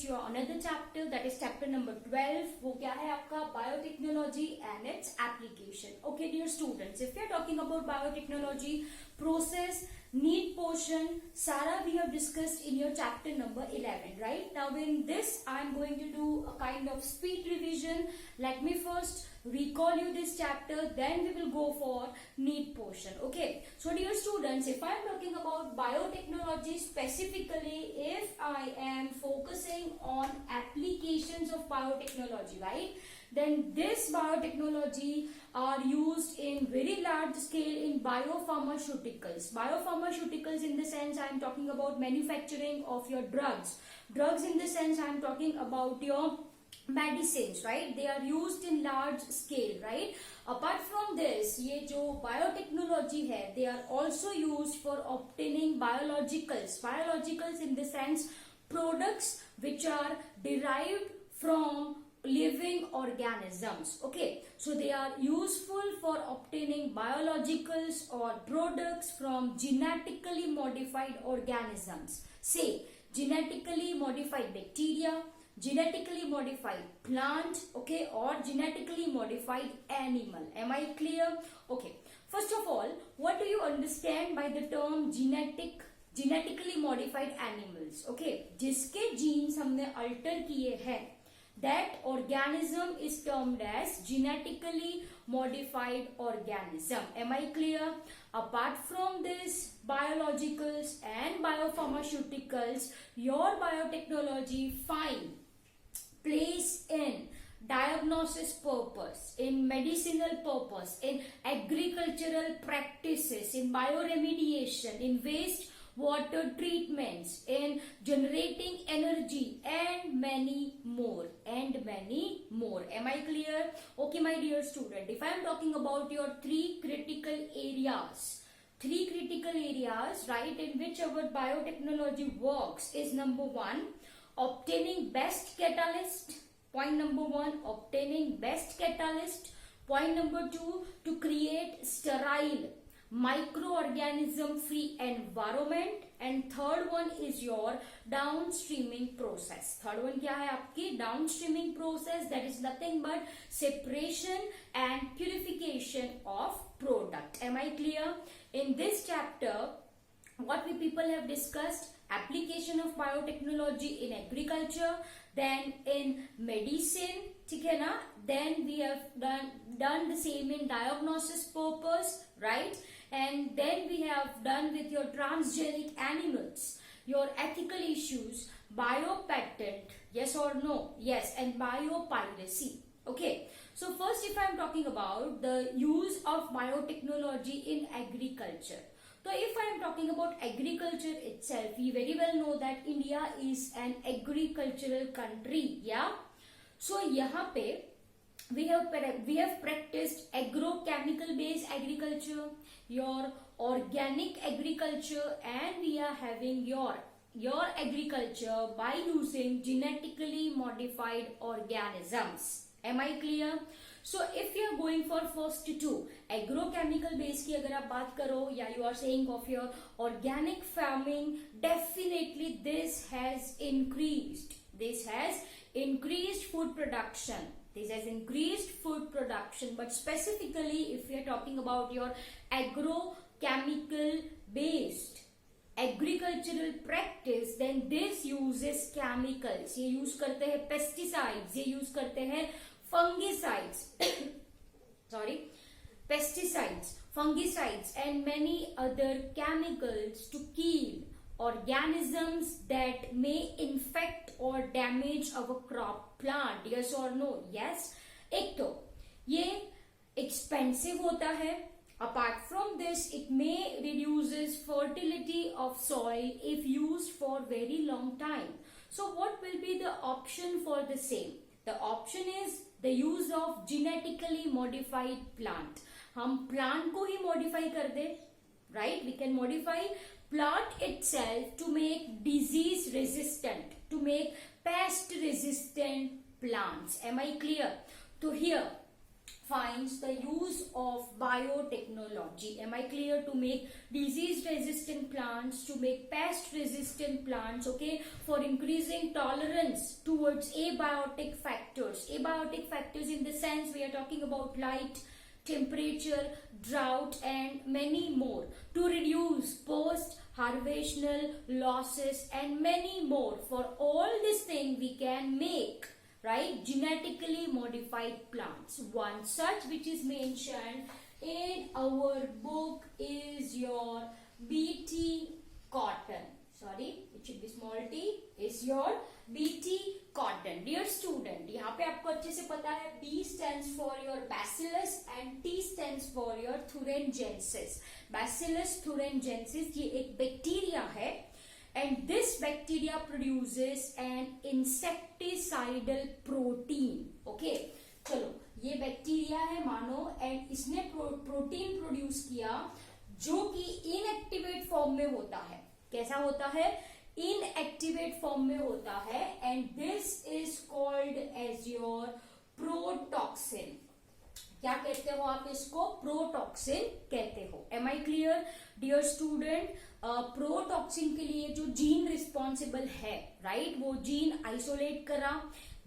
your another chapter, that is chapter number 12. वो क्या है आपका biotechnology and its application. Okay, dear students, if we are talking about biotechnology, process, need portion, Sara, we have discussed in your chapter number 11, right? Now in this, I am going to do a kind of speed revision. Let me first recall you this chapter, then we will go for need portion. Okay, so dear students, if I am talking about biotechnology specifically, if I am focusing on applications of biotechnology, right, then this biotechnology are used in very large scale in biopharmaceuticals. Biopharmaceuticals in the sense I am talking about manufacturing of your drugs. Drugs in the sense I am talking about your medicines, right? They are used in large scale, right? Apart from this, ये जो biotechnology है, they are also used for obtaining biologicals. Biologicals in the sense products which are derived from living organisms. Okay, so they are useful for obtaining biologicals or products from genetically modified organisms. Say genetically modified bacteria, genetically modified plant, okay, or genetically modified animal. Am I clear? Okay, first of all, what do you understand by the term genetically modified animals? Okay, जिसके genes हमने alter किए हैं, that organism is termed as genetically modified organism. Am I clear? Apart from this, biologicals and biopharmaceuticals, your biotechnology find place in diagnosis purpose, in medicinal purpose, in agricultural practices, in bioremediation, in waste water treatments, in generating energy, and many more, Am I clear? Okay, my dear student, if I am talking about your three critical areas, right, in which our biotechnology works is number one, obtaining best catalyst. Point number one, obtaining best catalyst. Point number two, to create sterile microorganism free environment. And third one is your downstreaming process. Third one क्या है आपकी downstreaming process, that is nothing but separation and purification of product. Am I clear? In this chapter, what we people have discussed, application of biotechnology in agriculture, then in medicine, ठीक है ना, then we have done the same in diagnosis purpose, right, and then we have done with your transgenic animals, your ethical issues, biopatent, yes or no, yes, and biopiracy. Okay, so first if I am talking about the use of biotechnology in agriculture, so if I am talking about agriculture itself, we very well know that India is an agricultural country, yeah. So यहाँ पे we have practiced agrochemical based agriculture, your organic agriculture, and we are having your agriculture by using genetically modified organisms. Am I clear? So if you are going for first two, agrochemical base की अगर आप बात करो, या you are saying of your organic farming, definitely this has increased food production. This has increased food production, but specifically if we are talking about your agrochemical based agricultural practice, then this uses chemicals. ये use करते हैं pesticides, ये use करते हैं fungicides, pesticides, fungicides, and many other chemicals to kill organisms that may infect or damage our crop plant. Yes or no? Yes. एक तो ये expensive होता है. Apart from this, it may reduces fertility of soil if used for very long time. So what will be the option for the same? The option is the use of genetically modified plant. हम plant को ही modify कर दे, right? We can modify plant itself to make disease resistant, to make pest resistant plants. Am I clear? So here, finds the use of biotechnology, am I clear, to make disease resistant plants, to make pest resistant plants, okay, for increasing tolerance towards abiotic factors. Abiotic factors in the sense we are talking about light, temperature, drought and many more, to reduce post harvestational losses and many more. For all this thing we can make, right, genetically modified plants. One such which is mentioned in our book is your BT cotton. Sorry, it should be small t, is your BT cotton. Dear student, यहाँ पे आपको अच्छे से पता है B stands for your bacillus and T stands for your thuringiensis. Bacillus thuringiensis ये एक bacteria है and this bacteria produces an insecticidal protein. Okay, चलो ये बैक्टीरिया है मानो and इसने प्रोटीन प्रोड्यूस किया जो कि इनएक्टिवेट फॉर्म में होता है. कैसा होता है? इनएक्टिवेट फॉर्म में होता है and this is called as your protoxin. क्या कहते हो आप इसको? प्रोटॉक्सिन कहते हो. Am I clear dear student? Protoxin के लिए जो जीन रिस्पॉन्सिबल है, राइट, वो जीन आइसोलेट करा.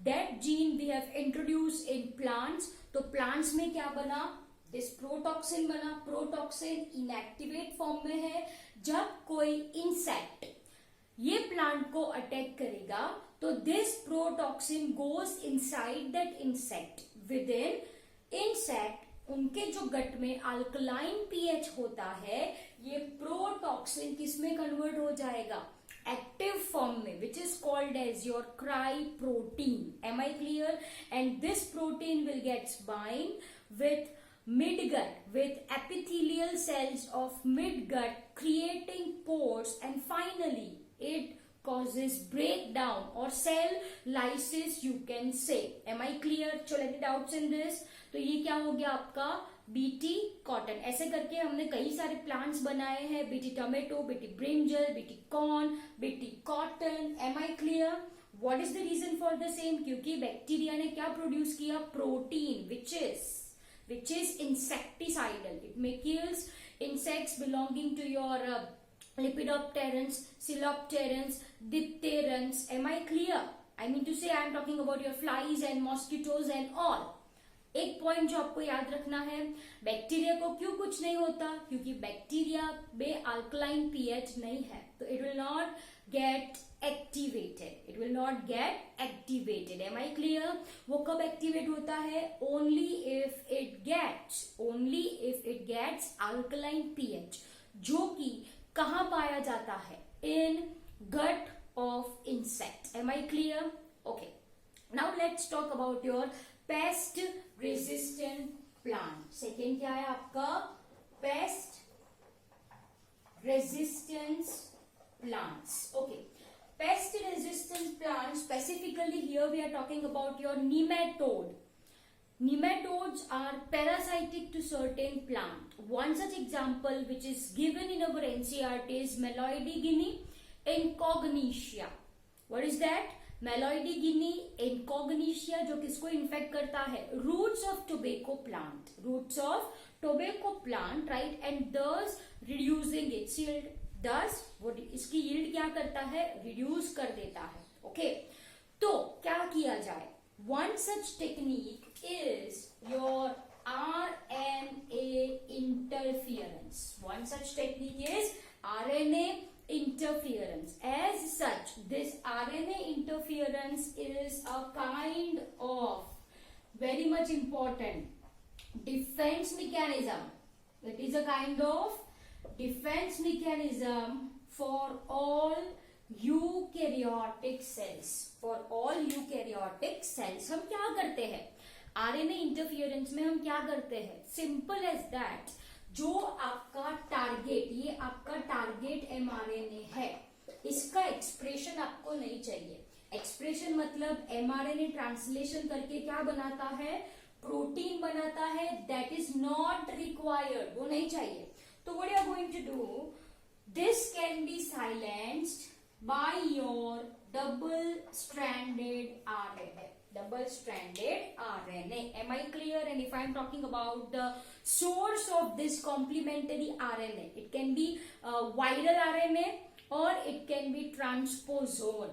That gene we have introduce in plants. तो प्लांट्स में क्या बना? दिस प्रोटॉक्सिन बना. प्रोटॉक्सिन इनएक्टिवेट फॉर्म में है. जब कोई इंसेक्ट ये प्लांट को अटैक करेगा तो this protoxin goes inside that insect. With in insect उनके जो गट में अल्कलाइन पीएच होता है, ये प्रोटॉक्सिन किसमें कन्वर्ट हो जाएगा? एक्टिव फॉर्म में, which is called as your cry protein. Am I clear? And this protein will gets bind with midgut, with epithelial cells of midgut creating pores, and finally it causes breakdown or cell lysis you can say. Am I clear? चलो any doubts in this? तो ये क्या हो गया आपका? BT cotton. ऐसे करके हमने कई सारे प्लांट्स बनाए हैं. BT tomato, BT brinjal, BT corn, BT cotton. Am I clear? What is the reason for the same? क्योंकि बैक्टीरिया ने क्या प्रोड्यूस किया? Protein which is insecticidal. It may kills insects belonging to your lepidopterans, coleopterans, dipterans. Am I clear? I mean to say I am talking about your flies and mosquitoes and all. एक point जो आपको याद रखना है, bacteria को क्यों कुछ नहीं होता? क्योंकि बैक्टीरिया में अल्कलाइन पीएच नहीं है, तो it will not get activated. It will not get activated. Am I clear? वो कब एक्टिवेट होता है? Only if it gets alkaline pH, जो कि कहाँ पाया जाता है? In gut of insect. Am I clear? Okay, now let's talk about your pest resistant plant. Second क्या है आपका? Pest resistance plants. Okay, pest resistant plants, specifically here we are talking about your nematode. Nematodes are parasitic to certain plant. One such example which is given in our NCERT is Meloidy incognitia. What is that? Meloidy incognitia, जो किसको infect करता है? Roots of tobacco plant, right, and thus reducing its yield. Thus, वो इसकी yield क्या करता है? Reduce कर देता है. ओके, तो क्या किया जाए? One such technique is your RNA interference. One such technique is RNA interference. As such, this RNA interference is a kind of very much important defense mechanism. It is a kind of defense mechanism for all eukaryotic cells. For all eukaryotic cells, हम क्या करते हैं? RNA interference में हम क्या करते हैं? Simple as that, जो आपका टारगेट, ये आपका टारगेट mRNA है, इसका एक्सप्रेशन आपको नहीं चाहिए. एक्सप्रेशन मतलब mRNA ट्रांसलेशन करके क्या बनाता है? प्रोटीन बनाता है. दैट इज नॉट रिक्वायर्ड, वो नहीं चाहिए. So what you are going to do? This can be silenced by your double-stranded RNA. Double-stranded RNA. RNA. Am I clear? And if I am talking about the source of this complementary RNA, it can be viral RNA, or it can be transposon,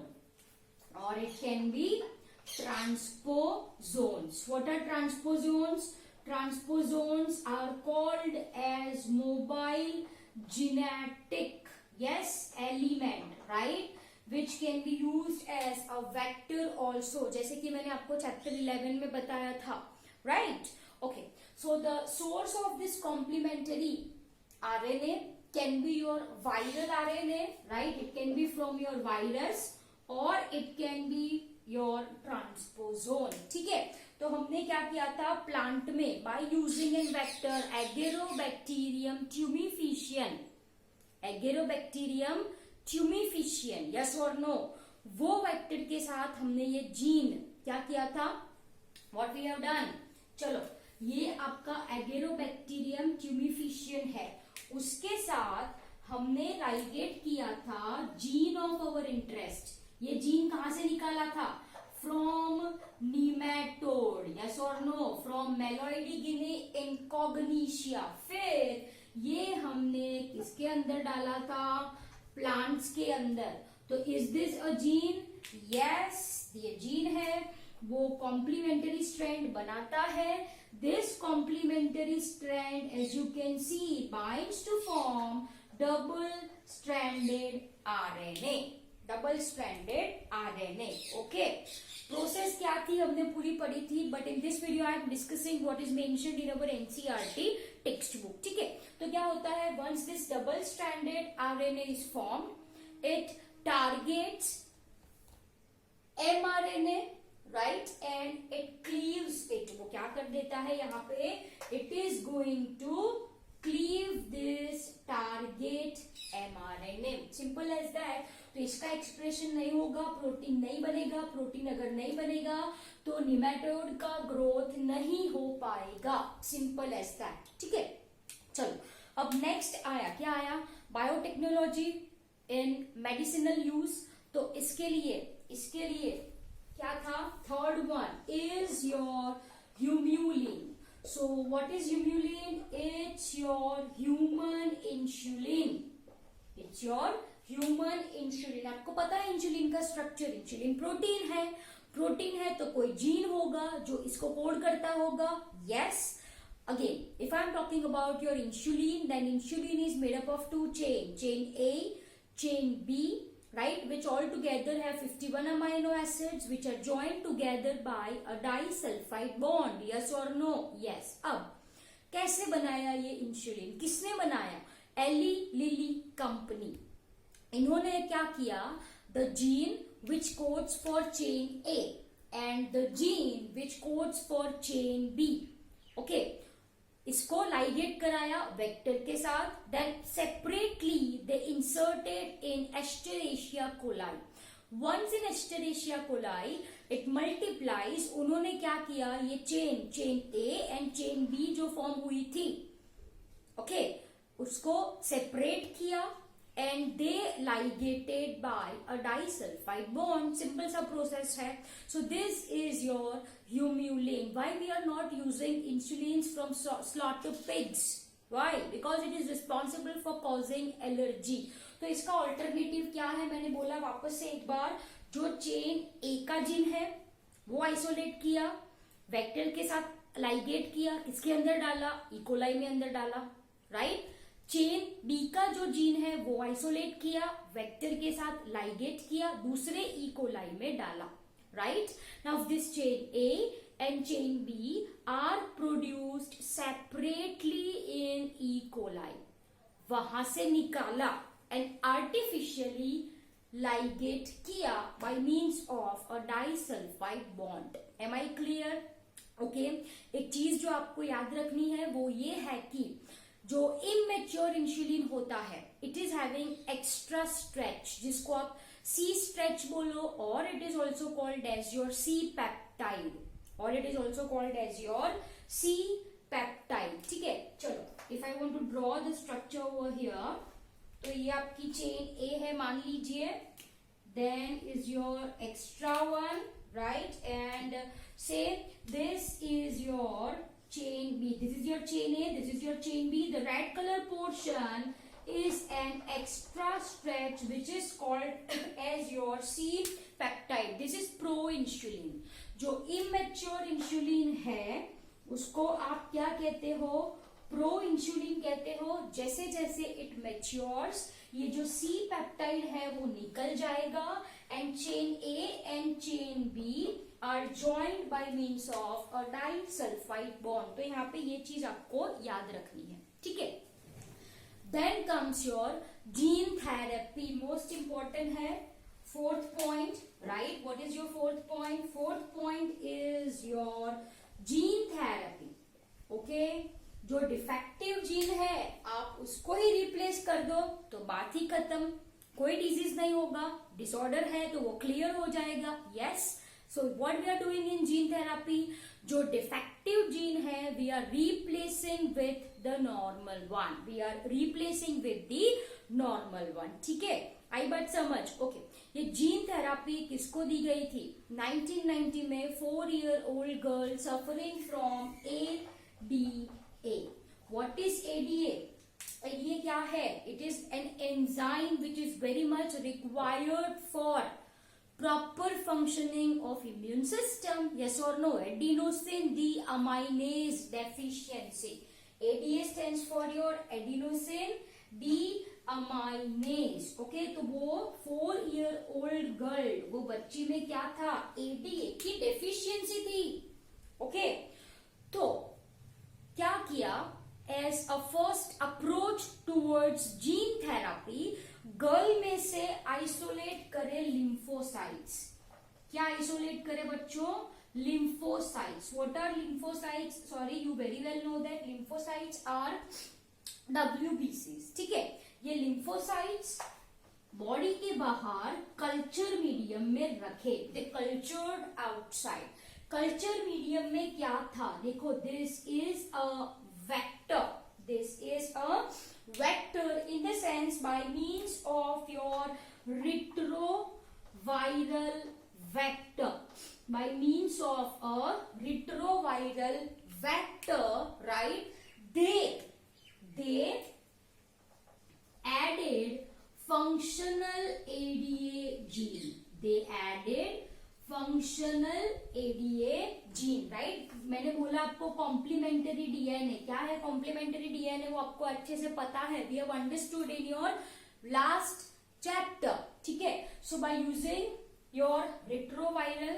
or it can be transposons. What are transposons? Transposons are called as mobile genetic, yes, element, right, which can be used as a vector also, जैसे कि मैंने आपको chapter 11 में बताया था, right? Okay, so the source of this complementary RNA can be your viral RNA, right? It can be from your virus, or it can be your transposon. ठीक है, तो हमने क्या किया था प्लांट में, by using an vector agrobacterium tumefaciens, agrobacterium tumefaciens, yes और no, वो वेक्टर के साथ हमने ये जीन क्या किया था, व्हाट वी हैव डन, चलो ये आपका एगेरोबैक्टीरियम ट्यूमिफिशियन है, उसके साथ हमने लाइगेट किया था जीन ऑफ आवर इंटरेस्ट. ये जीन कहां से निकाला था, फ्रॉम नीमेटोड, यस और नो, फ्रॉम मेलोइडिगिनी इनकॉग्निशिया. फिर ये हमने किसके अंदर डाला था, प्लांट्स के अंदर. तो is this a gene, yes ये जीन है, वो कॉम्प्लीमेंटरी स्ट्रैंड बनाता है. This complementary strand as you can see binds to form double stranded RNA, double stranded RNA. Okay, process क्या थी हमने पूरी पढ़ी थी, but in this video I am discussing what is mentioned in our NCERT text book. ठीक है, तो क्या होता है, once this double stranded RNA is formed, it targets mRNA, right, and it cleaves it. वो क्या कर देता है यहाँ पे, it is going to cleave this target mRNA. Simple as that. तो इसका एक्सप्रेशन नहीं होगा, प्रोटीन नहीं बनेगा. प्रोटीन अगर नहीं बनेगा तो निमेटोड का ग्रोथ नहीं हो पाएगा. Simple as that. ठीक है, चलो अब नेक्स्ट आया, क्या आया, बायोटेक्नोलॉजी इन मेडिसिनल यूज. तो इसके लिए क्या था, third one is your humulin. So what is humulin, it's your human insulin, it's your human insulin. आपको पता है इंसुलिन का स्ट्रक्चर, इंसुलिन प्रोटीन है, प्रोटीन है तो कोई जीन होगा जो इसको कोड करता होगा. Yes, again if I am talking about your insulin, then insulin is made up of two chain A, chain B, right, which all together have 51 amino acids which are joined together by a disulfide bond. Yes or no? Yes. अब कैसे बनाया ये insulin, किसने बनाया, Eli Lilly company. इन्होंने क्या किया, the gene which codes for chain A and the gene which codes for chain B. Okay, इसको लाइगेट कराया वेक्टर के साथ, then separately they inserted in escherichia coli. Once in escherichia coli it multiplies. उन्होंने क्या किया, ये chain A and chain B जो form हुई थी, ओके, उसको सेपरेट किया and they ligated by a disulfide bond. Simple सा process है. So this is your humulin. Why we are not using insulins from slaughter pigs? Why? Because it is responsible for causing allergy. तो इसका alternative क्या है, मैंने बोला वापस से एक बार, जो चेन ए का जीन है वो आइसोलेट किया, वेक्टर के साथ लाइगेट किया, किसके अंदर डाला, इकोलाई में अंदर डाला, राइट. चेन बी का जो जीन है वो आइसोलेट किया, वेक्टर के साथ लाइगेट किया, दूसरे इकोलाई में डाला, right. Now this chain A and chain B are produced separately in E coli. वहां से निकाला एंड आर्टिफिशियली लाइगेट किया by means of a disulphide bond. Am I clear? Okay, एक चीज जो आपको याद रखनी है वो ये है कि जो इमेच्योर इंसुलिन होता है, it is having extra stretch, जिसको आप सी स्ट्रेच बोलो, और it is also called as your C peptide, और it is also called as your C peptide. ठीक है, चलो if I want to draw the structure over here, तो ये आपकी चेन ए है मान लीजिए, then is your extra one, right? And say this is your chain B. This is your chain A, this is your chain B. The red color portion is an extra stretch which is called as your C peptide. This is pro-insulin. जो immature insulin है उसको आप क्या कहते हो? Pro insulin कहते हो. जैसे जैसे इट मैच्योर्स ये जो सी पेप्टाइड है वो निकल जाएगा and chain A and chain B are joined by means of a disulphide bond. तो यहाँ पे ये चीज आपको याद रखनी है, ठीक है. Then comes your gene therapy. Most important है. Fourth point, right? What is your fourth point? Fourth point is your gene therapy. Okay, जो डिफेक्टिव जीन है आप उसको ही रिप्लेस कर दो तो बात ही खत्म. कोई डिजीज नहीं होगा. डिसऑर्डर है तो वो क्लियर हो जाएगा. Yes. So what we are doing in gene therapy, जो डिफेक्टिव जीन है we are replacing with the normal one. We are replacing with the normal one. ठीक है, आई बात समझ? ओके. ये जीन थेरेपी किसको दी गई थी? 1990 में 4 year old girl suffering from ADA. What is ADA? ADA क्या है? It is an enzyme which is very much required for proper functioning of immune system. Yes or no? Adenosine deaminase deficiency. ADA stands for your adenosine deaminase. Okay, तो वो 4 year old girl, वो बच्ची में क्या था? ADA की deficiency थी. Okay, तो क्या किया? As a first approach towards gene therapy, गर्ल में से आइसोलेट करे लिम्फोसाइट्स. क्या आइसोलेट करे बच्चों? Lymphocytes. What are lymphocytes? Sorry, you very well know that lymphocytes are WBCs. ठीक है, ये लिम्फोसाइट्स बॉडी के बाहर कल्चर मीडियम में रखे. दे कल्चर्ड आउटसाइड. कल्चर मीडियम में क्या था? देखो, this is a vector. This is a vector in the sense by means of your retroviral vector. By means of a retroviral vector, right? They added functional ADA gene. They added functional ADA gene, right? मैंने बोला आपको complementary DNA. क्या है complementary DNA? वो आपको अच्छे से पता है. We have understood in your last chapter. ठीक है, so by using your retroviral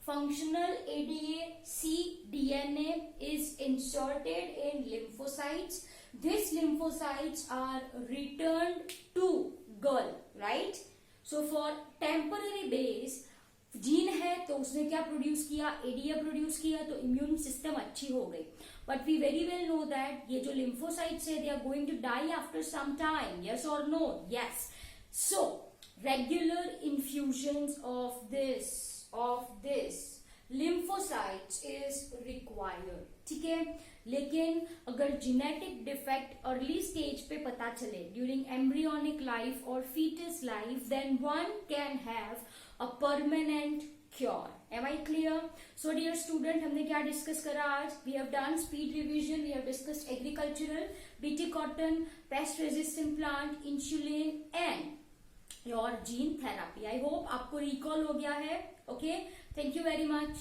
functional ADA cDNA is inserted in lymphocytes. These lymphocytes are returned to girl, right? So for temporary base gene है तो उसने क्या produce किया? ADA produce किया, तो immune system अच्छी हो गई. But we very well know that ये जो लिम्फोसाइट्स है they are going to die after some time. Yes और no? Yes. So regular infusions of this lymphocytes is required. ठीक है, लेकिन अगर जेनेटिक डिफेक्ट अर्ली स्टेज पे पता चले ड्यूरिंग एम्ब्रियोनिक लाइफ और foetus life, then one can have a permanent cure. Am I clear? So dear student, हमने क्या डिस्कस करा आज? We have done speed revision, we have discussed agricultural, BT cotton, pest resistant plant, insulin and your gene therapy. I hope आपको recall हो गया है. Okay, thank you very much.